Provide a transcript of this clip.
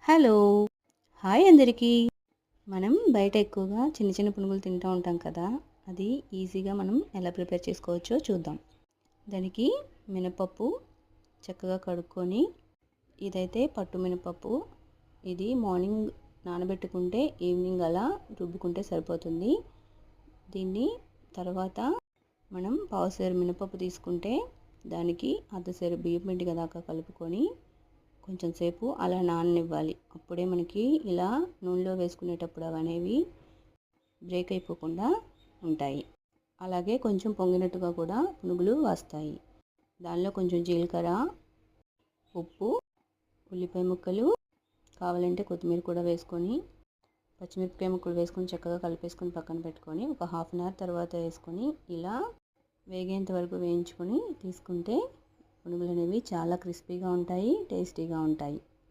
Hello! Hi అందరికీ. మనం బయట ఎక్కువగా చిన్న చిన్న పునుగులు తింటూ ఉంటాం కదా! అది ఈజీగా మనం ఎలా ప్రిపేర్ చేసుకోవచ్చో చూద్దాం. దానికి మినపప్పు చక్కగా కడుక్కొని, ఇదైతే పట్టు మినపప్పు. ఇది మార్నింగ్ నానబెట్టుకుంటే ఈవినింగ్ అలా రుబ్బుకుంటే సరిపోతుంది. దీన్ని తర్వాత మనం పావుసేరు మినపప్పు తీసుకుంటే దానికి అర్ధసేరు బియ్యం పిండి దాకా కలుపుకొని కొంచెం సేపు అలా నాననివ్వాలి. అప్పుడే మనకి ఇలా నూనెలో వేసుకునేటప్పుడు అవనేవి బ్రేక్ అయిపోకుండా ఉంటాయి. అలాగే కొంచెం పొంగినట్టుగా కూడా పునుగులు వస్తాయి. దానిలో కొంచెం జీలకర్ర, ఉప్పు, ఉల్లిపాయ ముక్కలు, కావాలంటే కొత్తిమీర కూడా వేసుకొని, పచ్చిమిరపకాయ ముక్కలు వేసుకొని చక్కగా కలిపేసుకొని పక్కన పెట్టుకొని ఒక హాఫ్ అన్ అవర్ తర్వాత వేసుకొని ఇలా వేగేంత వరకు వేయించుకొని తీసుకుంటే పునుగులు అనేవి చాలా క్రిస్పీగా ఉంటాయి, టేస్టీగా ఉంటాయి.